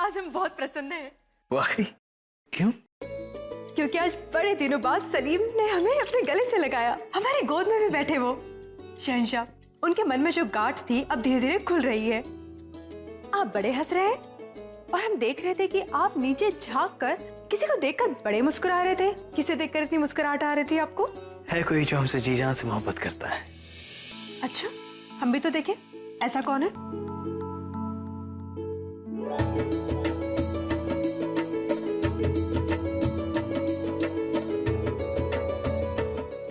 आज हम बहुत प्रसन्न हैं। वाकई? क्यों? क्योंकि आज बड़े दिनों बाद सलीम ने हमें अपने गले से लगाया। हमारी गोद में भी बैठे वो। शहंशाह, उनके मन में जो गांठ थी अब धीरे धीरे खुल रही है। आप बड़े हंस रहे हैं और हम देख रहे थे कि आप नीचे झांक कर किसी को देखकर बड़े मुस्कुरा रहे थे। किसे देखकर इतनी मुस्कुराहट आ रही थी आपको? है कोई जो हमसे जी जान से मोहब्बत करता है। अच्छा, हम भी तो देखें, ऐसा कौन है?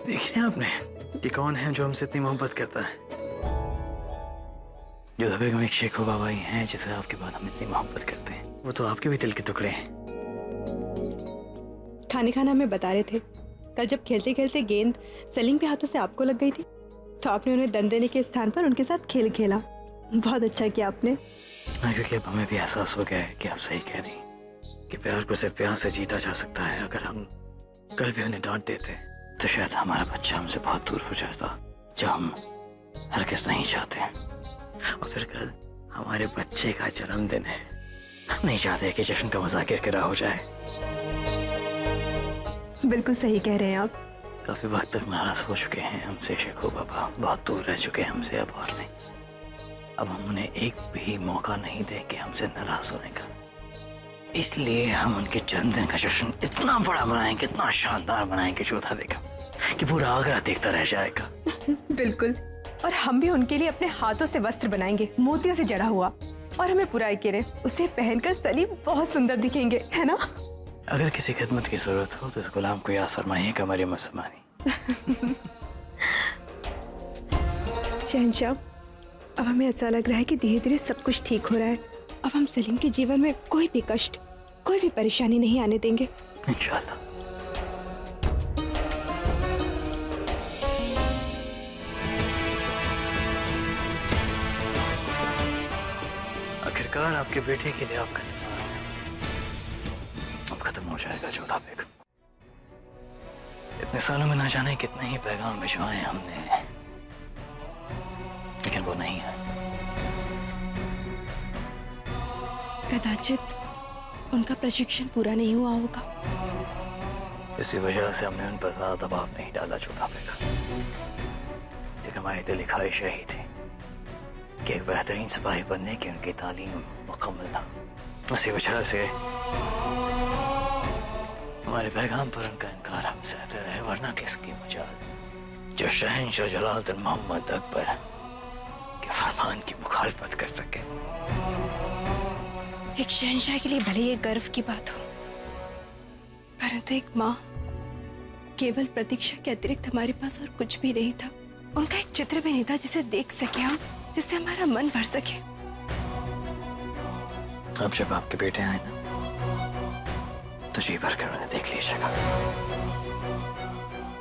देखिए आपने कि कौन है जो हमसे इतनी मोहब्बत करता है। जोधा बेगम एक शेखो बाबा ही हैं जिसे आपके बाद हम इतनी मोहब्बत करते हैं। वो तो आपके भी दिल के टुकड़े हैं। खाने खाना हमें बता रहे थे, कल जब खेलते खेलते गेंद सलीम के हाथों से आपको लग गई थी तो आपने उन्हें दंड देने के स्थान पर उनके साथ खेल खेला। बहुत अच्छा किया आपने। क्योंकि अब हमें भी एहसास हो गया है कि आप सही कह रही कि प्यार को सिर्फ प्यार से जीता जा सकता है। अगर हम कल भी उन्हें डांट देते तो शायद हमारा बच्चा हमसे बहुत दूर हो जाता, जो हम हरगिज़ नहीं चाहते। और फिर कल हमारे बच्चे का जन्मदिन है, हम नहीं चाहते कि जश्न का मज़ा किरकिरा हो जाए। बिल्कुल सही कह रहे हैं आप। काफी वक्त तक नाराज हो चुके हैं हमसे शेखो बाबा, बहुत दूर रह चुके हैं हमसे। अब और नहीं, अब हम उन्हें एक भी मौका नहीं देंगे हमसे नाराज होने का। इसलिए हम उनके जन्मदिन का जश्न इतना बड़ा बनाएंगे, इतना शानदार बनाएंगे जोधा बेगम, कि पूरा आगरा देखता रह जाएगा। बिल्कुल। और हम भी उनके लिए अपने हाथों से वस्त्र बनाएंगे, मोतियों से जड़ा हुआ, और हमें पूरा यकीन है उसे पहनकर सलीम बहुत सुंदर दिखेंगे, है ना? अगर किसी खिदमत की जरूरत हो तो इस गुलाम को याद फरमाइएगा मरियम उस्मानी। शहंशाह, अब हमें ऐसा लग रहा है कि धीरे धीरे सब कुछ ठीक हो रहा है। अब हम सलीम के जीवन में कोई भी कष्ट, कोई भी परेशानी नहीं आने देंगे, इंशाल्लाह। आखिरकार आपके बेटे के लिए आपका इंतजार अब खत्म हो जाएगा जोधा बेगम। इतने सालों में ना जाने कितने ही पैगाम भिजवाए हमने, लेकिन वो नहीं है। कदाचित उनका प्रशिक्षण पूरा नहीं हुआ होगा। इसी वजह से हमने उन पर ज्यादा दबाव नहीं डाला जोधा बेगम, क्योंकि हमारी दिली ख्वाहिश यही थी कि एक बेहतरीन सिपाही बनने की उनकी तालीम मुकम्मल था। उसी वजह से हमारे पैगाम पर उनका इनकार हम सहते रहे, वरना किसकी मजाल जो शहंशाह जलालुद्दीन मोहम्मद अकबर के फरमान की मुखालफत कर सके। एक शहंशाह के लिए भले ये गर्व की बात हो, परंतु एक माँ, केवल प्रतीक्षा के अतिरिक्त हमारे पास और कुछ भी नहीं था। उनका एक चित्र भी नहीं था जिसे देख सके हम, जिससे हमारा मन भर सके। अब जब आपके बेटे आए ना तो जी भर कर उन्हें देख लीजिएगा।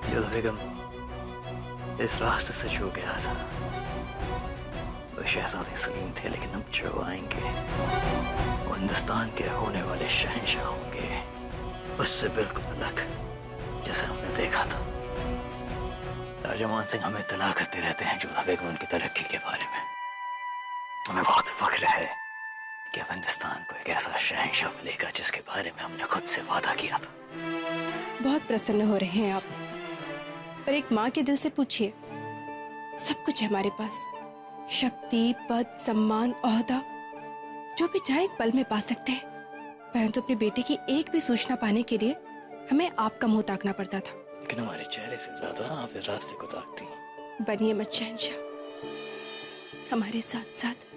जोधा बेगम इस रास्ते से जो गया था वो शहजादे सलीम थे, लेकिन अब जो आएंगे वो हिंदुस्तान के होने वाले शहंशाह होंगे, उससे बिल्कुल अलग जैसे हमने देखा था। राजा मान सिंह हमें इत्तला करते रहते हैं जोधा बेगम उनकी तरक्की के बारे में। हमें बहुत फख्र है कि अब हिंदुस्तान को एक ऐसा शहंशाह मिलेगा जिसके बारे में हमने खुद से वादा किया था। बहुत प्रसन्न हो रहे हैं आप, पर एक माँ के दिल से पूछिए, सब कुछ है हमारे पास, शक्ति, पद, सम्मान, ओहदा, जो भी चाहे एक पल में पा सकते हैं, परंतु अपने बेटे की एक भी सूचना पाने के लिए हमें आपका मुंह ताकना पड़ता था। लेकिन हमारे चेहरे से ज्यादा आप इस रास्ते को ताकती। बनिए मत शहंशाह, हमारे साथ साथ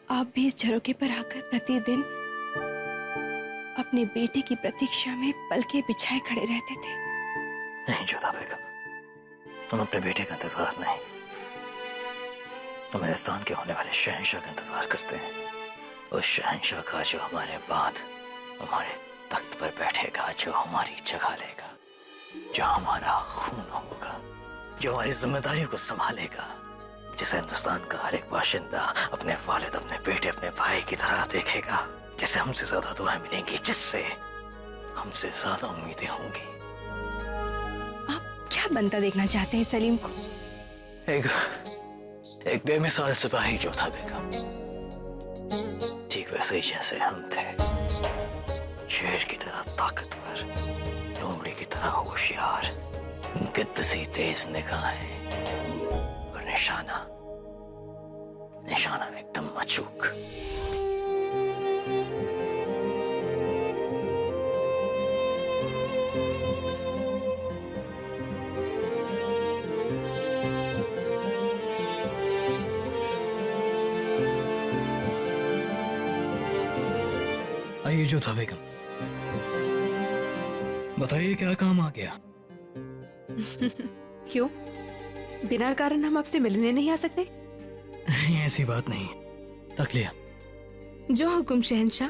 आप भी इस झरोखे पर आकर प्रतिदिन अपने बेटे की प्रतीक्षा में पलके बिछाए खड़े रहते थे। नहीं जोधा बेगम, तुम अपने बेटे का इंतजार नहीं, तुम हिंदुस्तान के होने वाले शहंशाह का इंतजार करते हैं। उस शहंशाह का जो हमारे बाद हमारे तख्त पर बैठेगा, जो हमारी जगह लेगा, जो हमारा खून होगा, जो हमारी जिम्मेदारियों को संभालेगा, जिसे हिंदुस्तान का हर एक बाशिंदा अपने वालिद, अपने बेटे, अपने भाई की तरह देखेगा, जिसे हमसे ज्यादा दुआएं मिलेंगी, जिससे हमसे ज्यादा उम्मीदें होंगी। आप क्या बनता देखना चाहते हैं सलीम को? एक बेमिसाल सिपाही जोधा बेगम, ठीक वैसे वैसे ही जैसे हम थे, शेर की तरह ताकतवर, लोमड़ी की तरह होशियार, गिद्ध सी तेज निगाहें और निशाना एकदम अचूक। आइए जोधा बेगम, बताइए क्या काम आ गया? क्यों, बिना कारण हम आपसे मिलने नहीं आ सकते? ऐसी बात नहीं, तकलिया। जो हुकुम शहंशाह।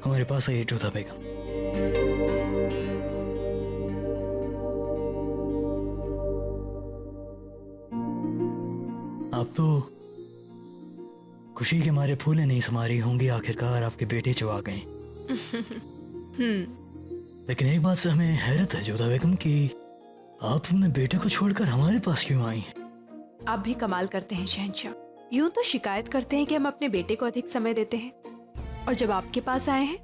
हमारे पास आइए जोधा बेगम। आप तो खुशी के मारे फूले नहीं समा रही होंगी, आखिरकार आपके बेटे जो आ गए। लेकिन एक बात से हमें हैरत है जोधा बेगम कि आप अपने बेटे को छोड़कर हमारे पास क्यों आई हैं? आप भी कमाल करते हैं शहंशाह। यूं तो शिकायत करते हैं कि हम अपने बेटे को अधिक समय देते हैं, और जब आपके पास आए हैं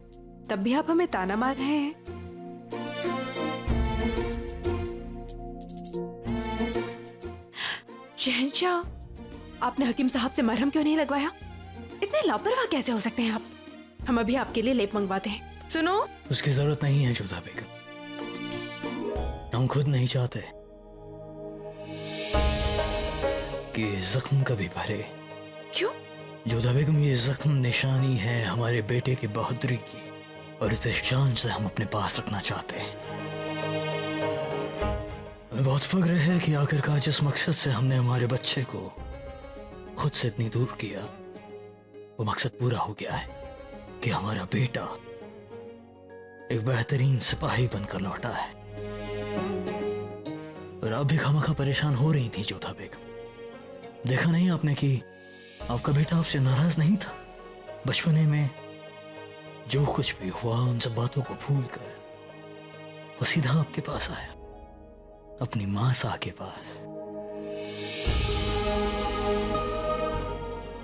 तब भी आप हमें ताना मार रहे हैं। शहंशाह, आपने हकीम साहब से मरहम क्यों नहीं लगवाया? इतने लापरवाह कैसे हो सकते हैं आप? हम अभी आपके लिए लेप मंगवाते हैं। सुनो, उसकी जरूरत नहीं है जोधा बेगम, हम खुद नहीं चाहते कि जख्म कभी भरे। क्यों? जोधा बेगम, ये जख्म निशानी है हमारे बेटे की बहादुरी की, और इसे शान से हम अपने पास रखना चाहते हैं। हमें बहुत फख्र है कि आखिरकार जिस मकसद से हमने हमारे बच्चे को खुद से इतनी दूर किया, वो मकसद पूरा हो गया है कि हमारा बेटा एक बेहतरीन सिपाही बनकर लौटा है। और आप भी खामखा परेशान हो रही थी जोधा बेगम। देखा नहीं आपने कि आपका बेटा आपसे नाराज नहीं था? बचपने में जो कुछ भी हुआ उन सब बातों को भूलकर वो सीधा आपके पास आया, अपनी मां सा के पास।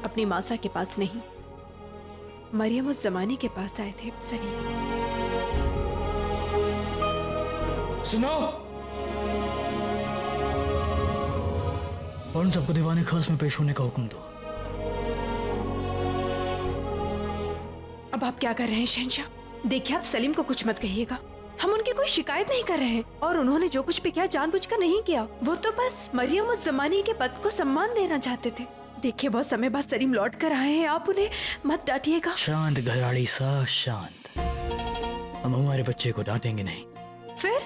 अपनी मासा के पास नहीं, मरियम उस जमाने के पास आए थे सलीम। सुनो, और सबको दीवाने खास में पेश होने का हुक्म दो। अब आप क्या कर रहे हैं शहंशाह? देखिए, आप सलीम को कुछ मत कहिएगा। हम उनकी कोई शिकायत नहीं कर रहे हैं, और उन्होंने जो कुछ भी किया जानबूझकर नहीं किया। वो तो बस मरियम उस जमाने के पद को सम्मान देना चाहते थे। देखिए, बहुत समय बाद सलीम लौट कर आए हैं, आप उन्हें मत डांटिएगा। शांत घराड़ी सा, शांत। हम हमारे बच्चे को डांटेंगे नहीं। फिर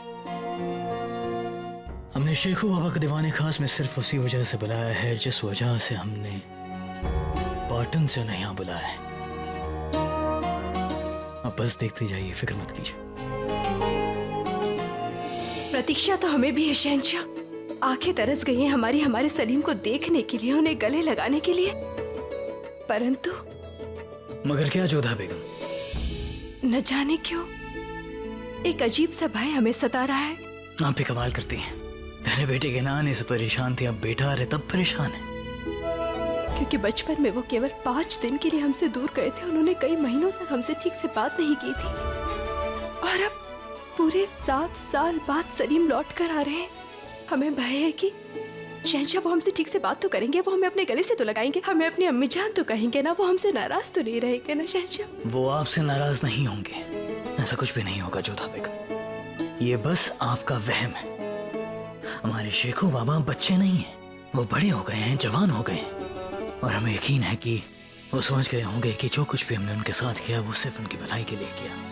हमने शेखू बाबा को दीवाने खास में सिर्फ उसी वजह से बुलाया है जिस वजह से हमने पाटन से उन्हें यहाँ बुलाया है। आप बस देखते जाइए, फिक्र मत कीजिए। प्रतीक्षा तो हमें भी है शहंशाह। आंखें तरस गई हैं हमारे सलीम को देखने के लिए, उन्हें गले लगाने के लिए। परंतु मगर क्या जोधा बेगम, न जाने क्यों एक अजीब सा भय हमें सता रहा है। आप भी कमाल करती हैं। पहले बेटे के ना आने से परेशान थी, अब बेटा आ रहे तब परेशान है। क्योंकि बचपन में वो केवल 5 दिन के लिए हमसे दूर गए थे। उन्होंने कई महीनों तक हमसे ठीक से बात नहीं की थी, और अब पूरे 7 साल बाद सलीम लौट कर आ रहे हैं। हमें भय है कि शहंशाह वो हमसे ठीक से बात तो करेंगे, वो हमें अपने गले से तो लगाएंगे, हमें अपनी अम्मी जान तो कहेंगे ना, वो हमसे नाराज तो नहीं रहेंगे ना शहंशाह? वो आपसे नाराज नहीं होंगे, ऐसा कुछ भी नहीं होगा जोधा बेगम। ये बस आपका वहम है। हमारे शेखू बाबा बच्चे नहीं हैं, वो बड़े हो गए हैं, जवान हो गए हैं, और हमें यकीन है कि वो समझ गए होंगे कि जो कुछ भी हमने उनके साथ किया वो सिर्फ उनकी भलाई के लिए किया।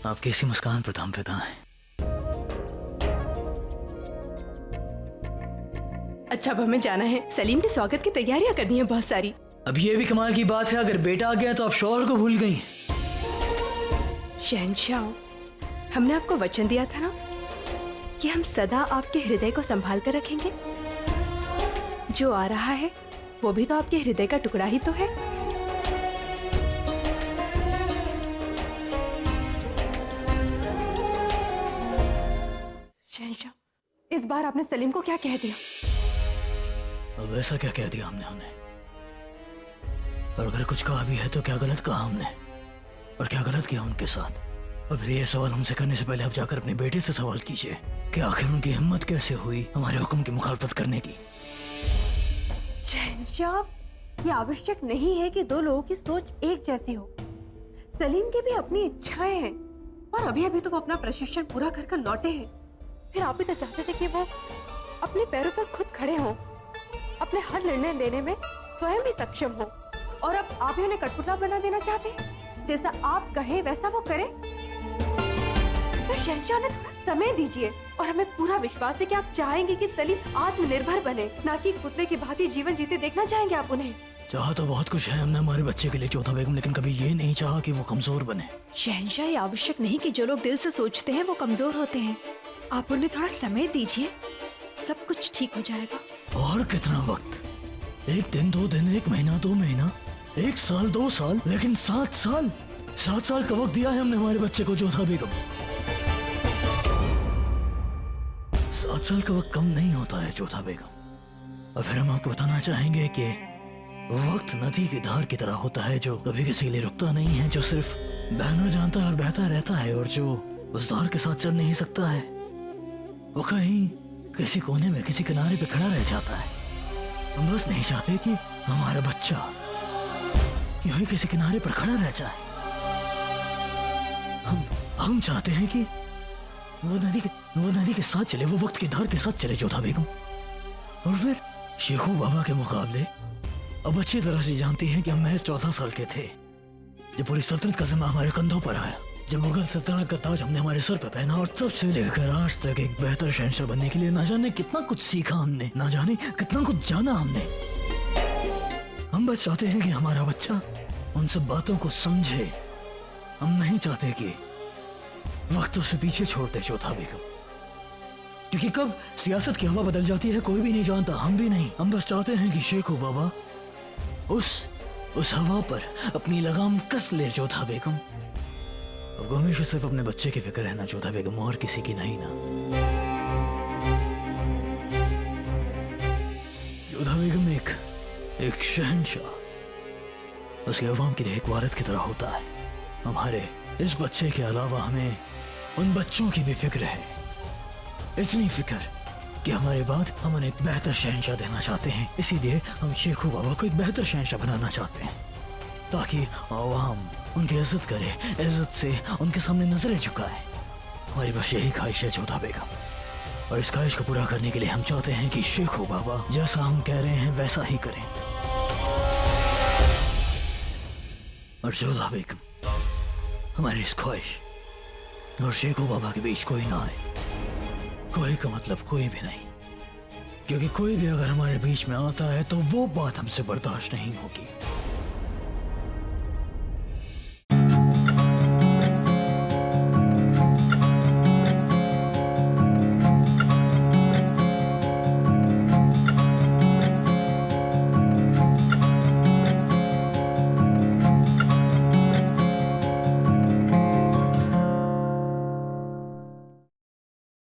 आपकी ऐसी मुस्कान पर तो हम फिदा हैं। अच्छा, अब हमें जाना है। सलीम के स्वागत की तैयारियां करनी है बहुत सारी। अब ये भी कमाल की बात है, अगर बेटा आ गया तो आप शौहर को भूल गई। शहंशाह, हमने आपको वचन दिया था ना कि हम सदा आपके हृदय को संभाल कर रखेंगे। जो आ रहा है वो भी तो आपके हृदय का टुकड़ा ही तो है। शहंशाह, इस बार आपने सलीम को क्या कह दिया? अब ऐसा क्या कह दिया हमने उन्हें? और अगर कुछ कहा भी है तो क्या गलत कहा हमने, और क्या गलत किया उनके साथ? और फिर ये सवाल हमसे करने से पहले आप जाकर अपने बेटे से सवाल कीजिए कि आखिर उनकी हिम्मत कैसे हुई हमारे हुक्म की मुखालफत करने की। शहंशाह, ये आवश्यक नहीं है कि दो लोगों की सोच एक जैसी हो। सलीम की भी अपनी इच्छाएं हैं और अभी अभी तो वो अपना प्रशिक्षण पूरा कर लौटे हैं। फिर आप भी तो चाहते थे कि वो अपने पैरों पर खुद खड़े हों, अपने हर निर्णय लेने में स्वयं भी सक्षम हो, और अब आप ही उन्हें कठपुतला बना देना चाहते हैं। जैसा आप कहें वैसा वो करे। तो शहंशाह ने थोड़ा समय दीजिए, और हमें पूरा विश्वास है कि आप चाहेंगे कि सलीम आत्मनिर्भर बने, ना कि पुतले की भांति जीवन जीते देखना चाहेंगे आप उन्हें। चाहा तो बहुत कुछ है हमने हमारे बच्चे के लिए जोधा बेगम, लेकिन कभी ये नहीं चाहा कि वो कमजोर बने। शहंशाह, ये आवश्यक नहीं कि जो लोग दिल से सोचते हैं वो कमजोर होते हैं। आप उन्हें थोड़ा समय दीजिए, सब कुछ ठीक हो जाएगा। और कितना वक्त? 1 दिन, 2 दिन, 1 महीना, 2 महीना, 1 साल, 2 साल, लेकिन 7 साल? 7 साल का वक्त दिया है हमने हमारे बच्चे को जोधा बेगम। 7 साल का वक्त कम नहीं होता है जोधा बेगम। और फिर हम आपको बताना चाहेंगे कि वक्त नदी की धार की तरह होता है, जो कभी किसी के लिए रुकता नहीं है, जो सिर्फ बहना जानता है और बहता रहता है, और जो उस धार के साथ चल नहीं सकता है वो कहीं किसी कोने में किसी किनारे पे खड़ा रह जाता है। हम बस नहीं चाहते कि हमारा बच्चा यूं ही किसी किनारे पर खड़ा रह जाए। हम चाहते हैं कि वो नदी के साथ चले, वो वक्त की धार के साथ चले जोधा बेगम। और फिर शेखू बाबा के मुकाबले अब अच्छी तरह से जानती हैं कि हम महज 14 साल के थे जब पूरी सल्तनत का जिम्मा हमारे कंधों पर आया, जब मुगल सल्तनत का ताज हमने हमारे सर पर पहना, और तब से लेकर आज तक एक बेहतर शहंशाह बनने के लिए ना जाने कितना कुछ सीखा हमने, ना जाने कितना कुछ जाना हमने। हम बस चाहते हैं कि हमारा बच्चा उन सब बातों को समझे। हम नहीं चाहते कि वक्त उसे पीछे छोड़ दे जोधा बेगम, क्योंकि कब सियासत की हवा बदल जाती है कोई भी नहीं जानता, हम भी नहीं। हम बस चाहते हैं कि शेखू बाबा उस हवा पर अपनी लगाम कस ले जोधा बेगम। अब हमेशा सिर्फ अपने बच्चे की फिक्र है ना जोधा बेगम, और किसी की नहीं ना। जोधा बेगम एक शहंशाह उसके अवाम के लिए एक वारिद की तरह होता है। हमारे इस बच्चे के अलावा हमें उन बच्चों की भी फिक्र है, इतनी फिक्र कि हमारे बाद हम उन्हें एक बेहतर शहंशाह देना चाहते हैं। इसीलिए हम शेखू बाबा को एक बेहतर शहंशाह बनाना चाहते हैं, ताकि आवाम उनकी इज्जत करे, इज्जत से उनके सामने नजरें झुकाए। हमारी बस यही ख्वाहिश है जोधा बेगम, और इस ख्वाहिश को पूरा करने के लिए हम चाहते हैं कि शेखू बाबा जैसा हम कह रहे हैं वैसा ही करें। और जोधा बेगम, हमारी इस ख्वाहिश और शेखू बाबा के बीच कोई ना आए। कोई का मतलब कोई भी नहीं, क्योंकि कोई भी अगर हमारे बीच में आता है तो वो बात हमसे बर्दाश्त नहीं होगी।